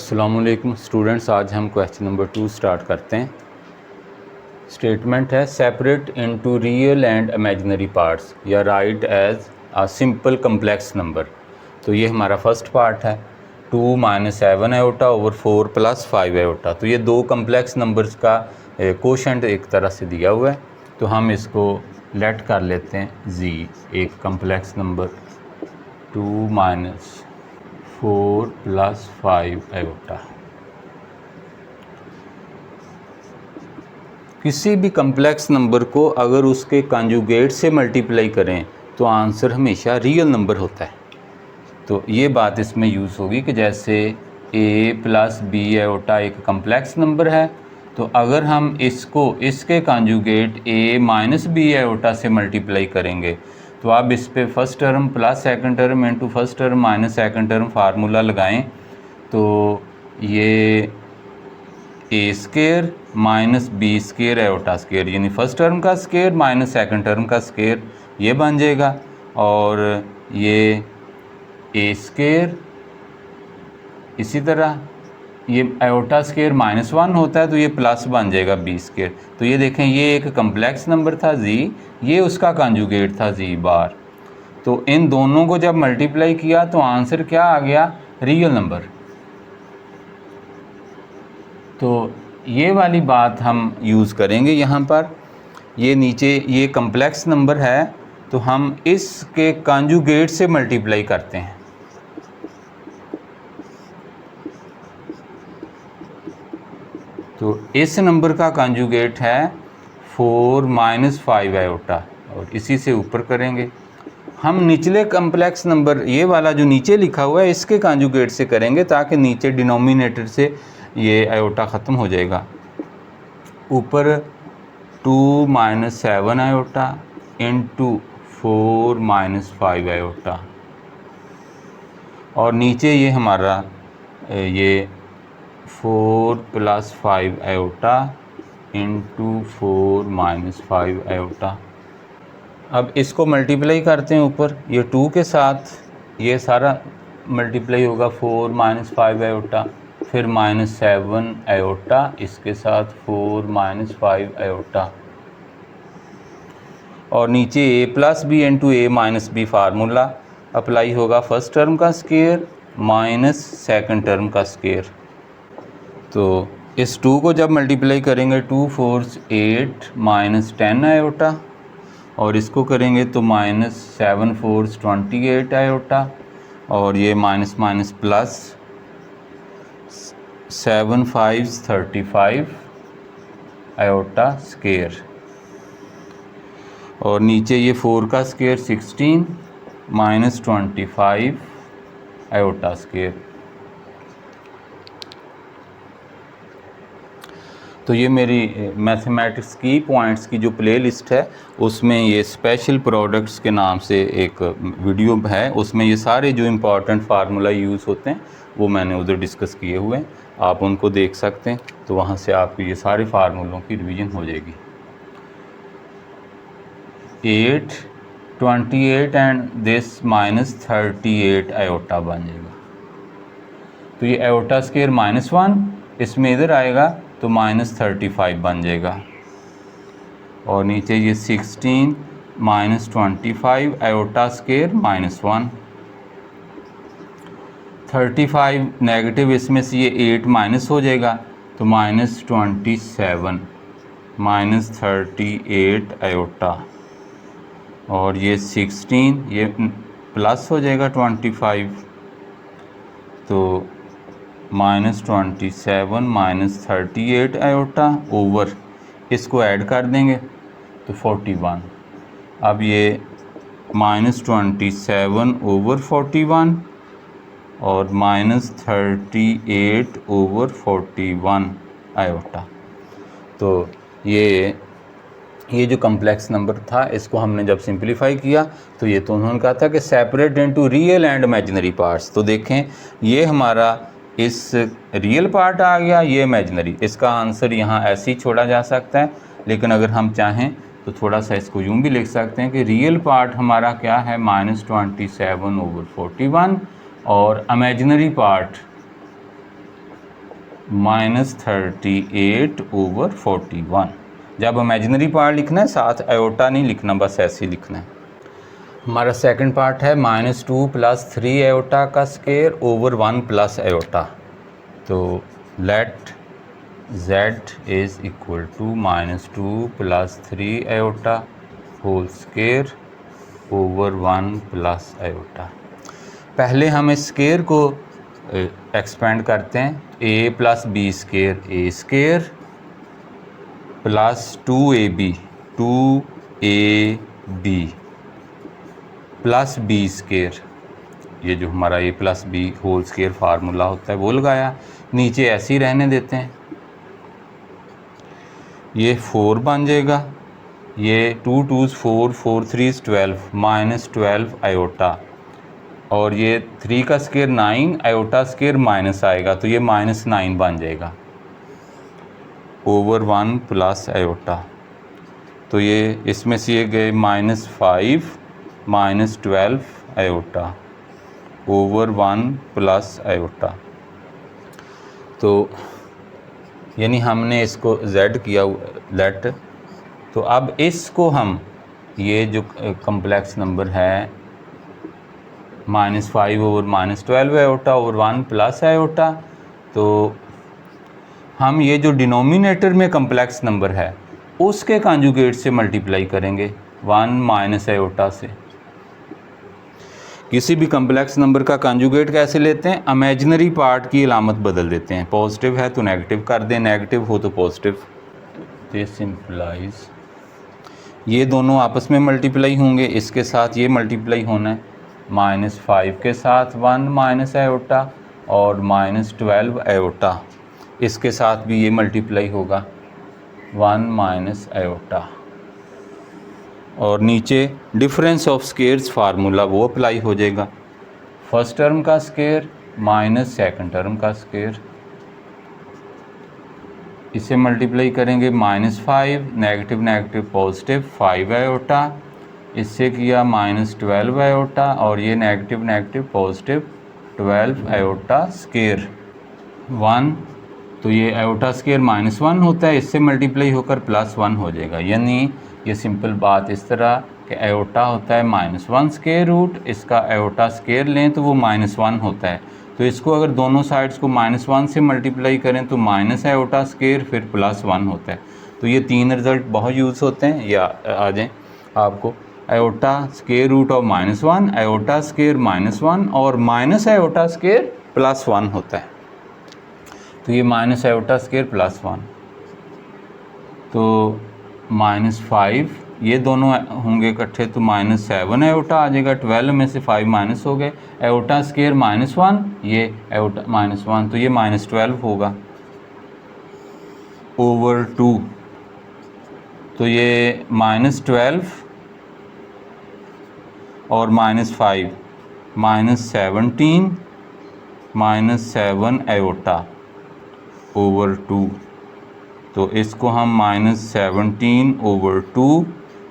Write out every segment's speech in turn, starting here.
अस्सलामुअलैकुम स्टूडेंट्स, आज हम क्वेश्चन नंबर 2 स्टार्ट करते हैं। स्टेटमेंट है separate into real and imaginary parts या right as a simple complex number. तो ये हमारा फर्स्ट पार्ट है 2 - 7 आयोटा ओवर 4 + 5 आयोटा। तो ये दो कम्प्लेक्स नंबर्स का कोशेंट एक तरह से दिया हुआ है, तो हम इसको लेट कर लेते हैं जी, एक कम्प्लेक्स नंबर 2 - 4 + 5 आयोटा। किसी भी कम्प्लेक्स नंबर को अगर उसके कॉन्जुगेट से मल्टीप्लाई करें तो आंसर हमेशा रियल नंबर होता है। तो ये बात इसमें यूज़ होगी कि जैसे a + b आयोटा एक कम्प्लेक्स नंबर है, तो अगर हम इसके कॉन्जुगेट a - b आयोटा से मल्टीप्लाई करेंगे तो आप इस पे first term plus second term into first term minus second term formula लगाएं तो ये a² - b² आयोटा स्क्वायर यानी फर्स्ट टर्म का स्क्वायर माइनस सेकंड टर्म का स्क्वायर ये बन जाएगा, और ये a², इसी तरह ये आयोटा स्क्वायर -1 होता है तो ये प्लस बन जाएगा b²। तो ये देखें, ये एक कम्प्लेक्स नंबर था जी, ये उसका कॉन्जुगेट था जी बार। तो इन दोनों को जब मल्टीप्लाई किया तो आंसर क्या आ गया, रियल नंबर। तो ये वाली बात हम यूज़ करेंगे यहाँ पर। ये नीचे ये कम्प्लेक्स नंबर है तो हम इसके कॉन्जुगेट से मल्टीप्लाई करते हैं। तो इस नंबर का कॉन्जुगेट है 4 - 5 आयोटा, और इसी से ऊपर करेंगे। हम निचले कम्प्लेक्स नंबर ये वाला जो नीचे लिखा हुआ है इसके कॉन्जुगेट से करेंगे ताकि नीचे डिनोमिनेटर से ये आयोटा ख़त्म हो जाएगा। ऊपर 2 - 7 आयोटा इंटू 4 - 5 आयोटा, और नीचे ये हमारा ये 4 + 5 आयोटा इंटू 4 - 5 आयोटा। अब इसको मल्टीप्लाई करते हैं ऊपर ये 2 के साथ, ये सारा मल्टीप्लाई होगा 4 - 5 आयोटा, फिर -7 आयोटा इसके साथ 4 - 5 आयोटा, और नीचे a + b into a - b formula apply होगा, फर्स्ट टर्म का स्क्वायर माइनस सेकंड टर्म का स्क्वायर। तो इस 2 को जब मल्टीप्लाई करेंगे 2 × 4 = 8 - 10 आयोटा, और इसको करेंगे तो -7 × 4 = 28 आयोटा, और ये minus minus plus 7 × 5 = 35 iota square, और नीचे ये 4 का स्क्वायर 16 - 25 आयोटा स्क्वायर। तो ये मेरी मैथमेटिक्स की पॉइंट्स की जो प्लेलिस्ट है उसमें ये स्पेशल प्रोडक्ट्स के नाम से एक वीडियो है, उसमें ये सारे जो इम्पोर्टेंट फार्मूला यूज़ होते हैं वो मैंने उधर डिस्कस किए हुए हैं, आप उनको देख सकते हैं। तो वहाँ से आपको ये सारे फार्मूलों की रिवीजन हो जाएगी। 8 28 एंड दिस -38 आयोटा बन जाएगा। तो ये आयोटा स्क्वायर -1 इसमें इधर आएगा तो -35 बन जाएगा, और नीचे ये 16 - 25 आयोटा स्क्वायर -1, 35 नेगेटिव इसमें से ये 8 माइनस हो जाएगा तो -27 -38 आयोटा, और ये 16 ये प्लस हो जाएगा 25 तो -27 -38 आयोटा ओवर, इसको ऐड कर देंगे तो 41। अब ये -27 ओवर 41 और -38 ओवर 41 आयोटा। तो ये जो कम्प्लेक्स नंबर था इसको हमने जब सिंप्लीफाई किया तो ये तो उन्होंने कहा था कि separate into real and imaginary parts. तो देखें ये हमारा इस रियल पार्ट आ गया, ये इमेजिनरी। इसका आंसर यहाँ ऐसे ही छोड़ा जा सकता है, लेकिन अगर हम चाहें तो थोड़ा सा इसको यूँ भी लिख सकते हैं कि रियल पार्ट हमारा क्या है -27 ओवर 41, और इमेजिनरी पार्ट -38/41। जब इमेजिनरी पार्ट लिखना है साथ आयोटा नहीं लिखना, बस ऐसे ही लिखना है। हमारा सेकंड पार्ट है -2 + 3 आयोटा का स्क्वायर ओवर 1 + आयोटा। तो let z is equal to -2 + 3 iota whole square over 1 + iota. पहले हम इस स्क्वायर को एक्सपेंड करते हैं। a + b square a square plus 2ab plus b square, ये जो हमारा a + b whole square formula होता है वो लगाया। नीचे ऐसे ही रहने देते हैं, ये 4 बन जाएगा, ये 2 2s 4 4 3s 12 -12 आयोटा, और ये 3 का स्क्वायर 9 आयोटा स्क्वायर माइनस आएगा तो ये -9 बन जाएगा ओवर 1 + आयोटा। तो ये इसमें से ये गए -5 -12 आयोटा ओवर 1 + आयोटा। तो यानी हमने इसको z किया लेट। तो अब इसको हम, ये जो कम्प्लेक्स नंबर है -5/-12 आयोटा ओवर 1 + आयोटा, तो हम ये जो डिनोमिनेटर में कम्प्लेक्स नंबर है उसके कॉन्जुगेट से मल्टीप्लाई करेंगे 1 - आयोटा से। किसी भी कम्प्लेक्स नंबर का कॉन्जुगेट कैसे लेते हैं? इमेजिनरी पार्ट की अलामत बदल देते हैं, पॉजिटिव है तो नेगेटिव कर दें, नेगेटिव हो तो पॉजिटिव। दिस इम्प्लाइज ये दोनों आपस में मल्टीप्लाई होंगे, इसके साथ ये मल्टीप्लाई होना है, -5 के साथ 1 - आयोटा और -12 आयोटा, इसके साथ भी ये मल्टीप्लाई होगा 1 - आयोटा। और नीचे डिफरेंस ऑफ स्क्वायर्स फार्मूला वो अप्लाई हो जाएगा। फर्स्ट टर्म का स्क्वायर माइनस सेकंड टर्म का स्क्वायर, इसे मल्टीप्लाई करेंगे -5 नेगेटिव नेगेटिव पॉजिटिव 5 आयोटा, इससे किया -12 आयोटा और ये negative negative positive 12 iota square 1। तो ये आयोटा स्क्वायर -1 होता है, इससे मल्टीप्लाई होकर +1 हो जाएगा। यानी ये सिंपल बात इस तरह कि आयोटा होता है -1 स्क्वायर रूट, इसका आयोटा स्क्वायर लें तो वो -1 होता है। तो इसको अगर दोनों साइड्स को -1 से मल्टीप्लाई करें तो आयोटा स्क्वायर फिर +1 होता है। तो ये 3 रिज़ल्ट बहुत यूज़ होते हैं, या आ जाएँ आपको iota square root of -1, iota square -1 और आयोटा स्क्वायर +1 होता है। तो ये आयोटा स्क्वायर +1, तो -5 ये दोनों होंगे इकट्ठे तो -7 आयोटा आ जाएगा, 12 में से 5 माइनस हो गए, आयोटा स्क्वायर -1 ये आयोटा -1, तो ये -12 होगा ओवर 2। तो ये -12 और -5 -17 -7 आयोटा ओवर 2। तो इसको हम -17 ओवर 2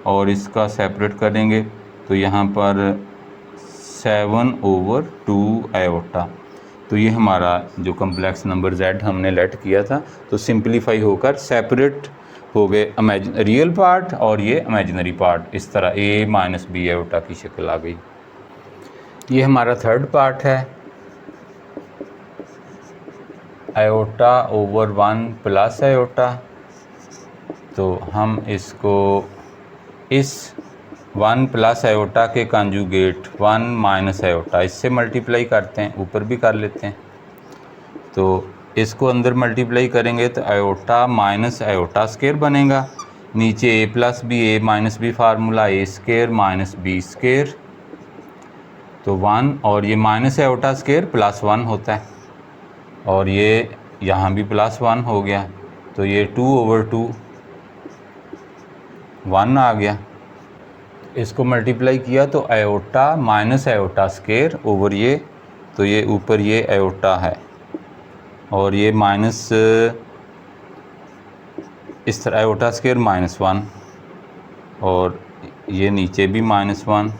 और इसका सेपरेट करेंगे तो यहाँ पर 7 ओवर 2 आयोटा। तो ये हमारा जो कम्प्लेक्स नंबर z हमने लेट किया था, तो सिंपलीफाई होकर सेपरेट हो गए रियल पार्ट और ये इमेजिनरी पार्ट, इस तरह a - b आयोटा की शक्ल आ गई। ये हमारा थर्ड पार्ट है, आयोटा ओवर 1 + आयोटा। तो हम इसको इस 1 + आयोटा के कॉन्जुगेट 1 - आयोटा इससे मल्टीप्लाई करते हैं, ऊपर भी कर लेते हैं। तो इसको अंदर मल्टीप्लाई करेंगे तो आयोटा माइनस आयोटा स्क्वायर बनेगा, नीचे a + b formula a square - b square, तो 1 और ये आयोटा स्क्वायर +1 होता है और ये यहाँ भी +1 हो गया, तो ये 2 ओवर 2 1 आ गया। इसको मल्टीप्लाई किया तो iota minus iota square over ये, तो ये ऊपर ये आयोटा है और ये माइनस इस तरह आयोटा स्क्वायर -1 और ये नीचे भी -1,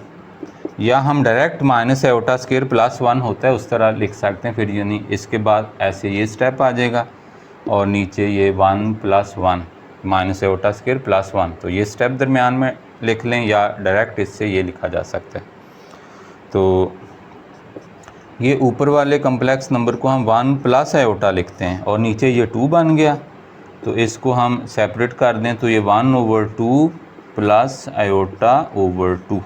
या हम डायरेक्ट आयोटा स्क्वायर +1 होता है उस तरह लिख सकते हैं फिर, यानी इसके बाद ऐसे ये स्टेप आ जाएगा और नीचे ये 1 + 1 माइनस एओटा स्क्वायर प्लस 1। तो ये स्टेप दरमियान में लिख लें या डायरेक्ट इससे ये लिखा जा सकता है। तो ये ऊपर वाले कम्प्लेक्स नंबर को हम 1 + आयोटा लिखते हैं और नीचे ये 2 बन गया। तो इसको हम सेपरेट कर दें तो ये 1/2 + आयोटा/2।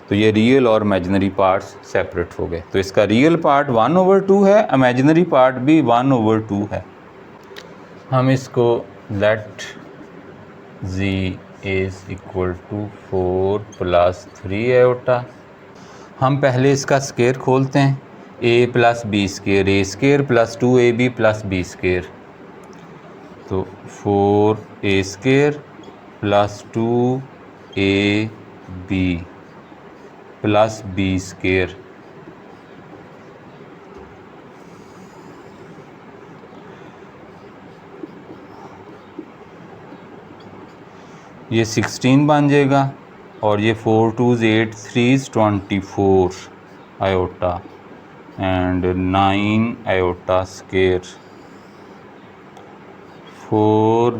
तो ये रियल और इमेजिनरी पार्ट्स सेपरेट हो गए। तो इसका रियल पार्ट 1/2 है, इमेजिनरी पार्ट भी 1/2 है। हम इसको लेट z = 4 + 3 आयोटा। हम पहले इसका स्क्वायर खोलते हैं, a + b square a² + 2ab + b square. तो 4a² + 2ab + b स्क्वायर। ये 16 बन जाएगा और ये 4 2s 8 3s 24 iota and 9 iota square 4 -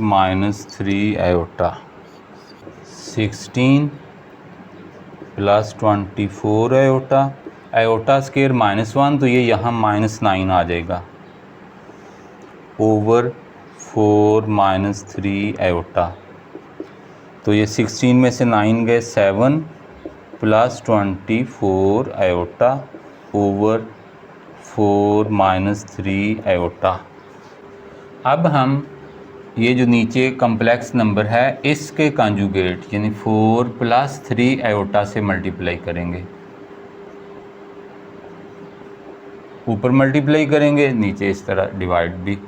3 iota 16 + 24 iota. Iota square -1 तो ये यहाँ -9 आ जाएगा ओवर 4 - 3 आयोटा। तो ये 16 में से 9 गए 7 + 24 आयोटा ओवर 4 - 3 आयोटा। अब हम ये जो नीचे कम्प्लेक्स नंबर है इसके कंजुगेट यानी 4 + 3 आयोटा से मल्टीप्लाई करेंगे। ऊपर मल्टीप्लाई करेंगे, नीचे इस तरह डिवाइड भी।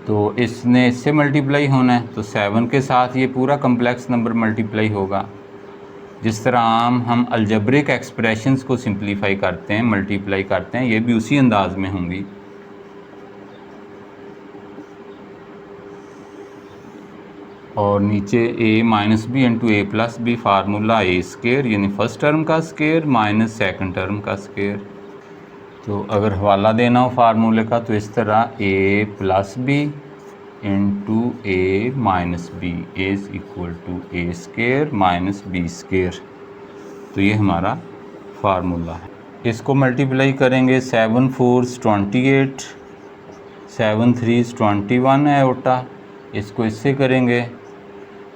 तो इसने इससे मल्टीप्लाई होना है तो 7 के साथ ये पूरा कम्प्लेक्स नंबर मल्टीप्लाई होगा। जिस तरह हम अलजेब्रिक एक्सप्रेशंस को सिंप्लीफाई करते हैं, मल्टीप्लाई करते हैं, ये भी उसी अंदाज में होंगी। और नीचे a - b × a + b formula a² यानी फर्स्ट टर्म का स्क्वायर माइनस सेकंड टर्म का स्क्वायर। तो अगर हवाला देना हो फार्मूले का तो इस तरह a + b × a - b = a² - b²। तो ये हमारा फार्मूला है। इसको मल्टीप्लाई करेंगे 7 4s 28 7 3s 21 आयोटा। इसको इससे करेंगे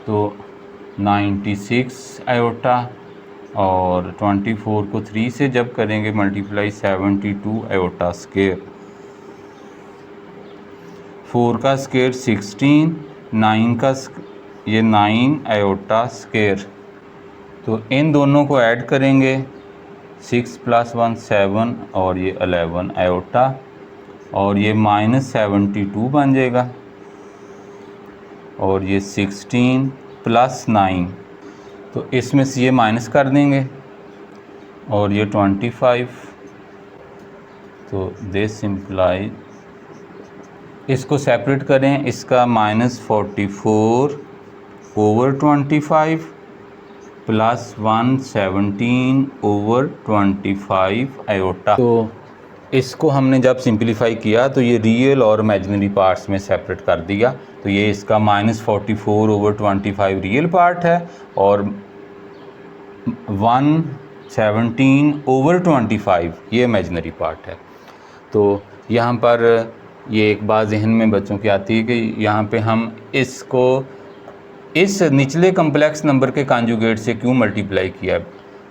तो 96 आयोटा और 24 को 3 से जब करेंगे मल्टीप्लाई 72 आयोटा स्क्वायर। 4 का स्क्वायर 16 9 का ये 9 आयोटा स्क्वायर। तो इन दोनों को ऐड करेंगे 6 + 1 7 और ये 11 आयोटा और ये -72 बन जाएगा और ये 16 + 9 तो इसमें से ये माइनस कर देंगे और ये 25। तो दिस इम्प्लाई इसको सेपरेट करें, इसका -44 ओवर 25 + 117 ओवर 25 आयोटा। तो इसको हमने जब सिंप्लीफाई किया तो ये रियल और इमेजिनरी पार्ट्स में सेपरेट कर दिया। तो ये इसका -44 ओवर 25 रियल पार्ट है और 117 ओवर 25 ये इमेजिनरी पार्ट है। तो यहाँ पर ये एक बात जहन में बच्चों की आती है कि यहाँ पे हम इसको इस निचले कम्प्लेक्स नंबर के कॉन्जुगेट से क्यों मल्टीप्लाई किया,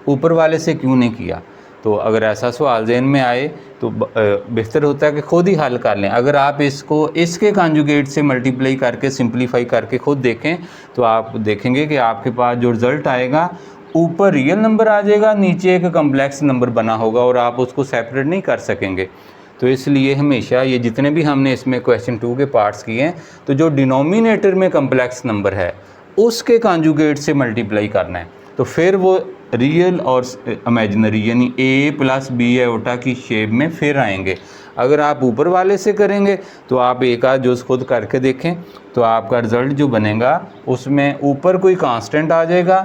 ऊपर वाले से क्यों नहीं किया। तो अगर ऐसा सवाल जहन में आए तो बेहतर होता है कि ख़ुद ही हल कर लें। अगर आप इसको इसके कॉन्जुगेट से मल्टीप्लाई करके सिंप्लीफाई करके ख़ुद देखें तो आप देखेंगे कि आपके पास जो रिज़ल्ट आएगा ऊपर रियल नंबर आ जाएगा, नीचे एक कम्प्लेक्स नंबर बना होगा और आप उसको सेपरेट नहीं कर सकेंगे। तो इसलिए हमेशा ये जितने भी हमने इसमें क्वेश्चन 2 के पार्ट्स किए हैं तो जो डिनोमिनेटर में कम्प्लेक्स नंबर है उसके कॉन्जुगेट से मल्टीप्लाई करना है। तो फिर वो रियल और इमेजिनरी यानी a + b आयोटा की शेप में फिर आएंगे। अगर आप ऊपर वाले से करेंगे तो आप एक आध जुज़ खुद करके देखें तो आपका रिज़ल्ट जो बनेगा उसमें ऊपर कोई कांस्टेंट आ जाएगा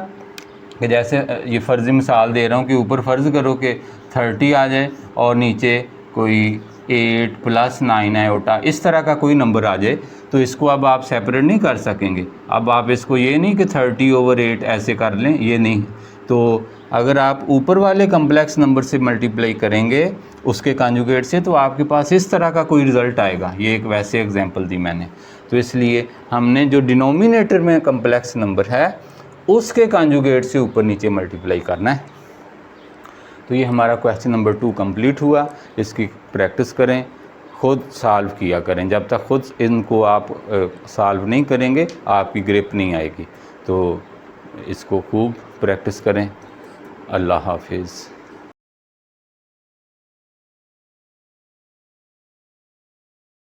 कि जैसे ये फ़र्ज़ी मिसाल दे रहा हूँ कि ऊपर फ़र्ज़ करो कि 30 आ जाए और नीचे कोई 8 + 9 आयोटा, इस तरह का कोई नंबर आ जाए तो इसको अब आप सेपरेट नहीं कर सकेंगे। अब आप इसको ये नहीं कि 30/8 ऐसे कर लें, ये नहीं। तो अगर आप ऊपर वाले कम्प्लेक्स नंबर से मल्टीप्लाई करेंगे उसके कॉन्जुगेट से, तो आपके पास इस तरह का कोई रिज़ल्ट आएगा। ये एक वैसे एग्जांपल दी मैंने। तो इसलिए हमने जो डिनोमिनेटर में कम्प्लेक्स नंबर है उसके कॉन्जुगेट से ऊपर नीचे मल्टीप्लाई करना है। तो ये हमारा क्वेश्चन नंबर 2 कंप्लीट हुआ। इसकी प्रैक्टिस करें, खुद सॉल्व किया करें। जब तक खुद इनको आप सॉल्व नहीं करेंगे आपकी ग्रिप नहीं आएगी। तो इसको खूब प्रैक्टिस करें। अल्लाह हाफिज़।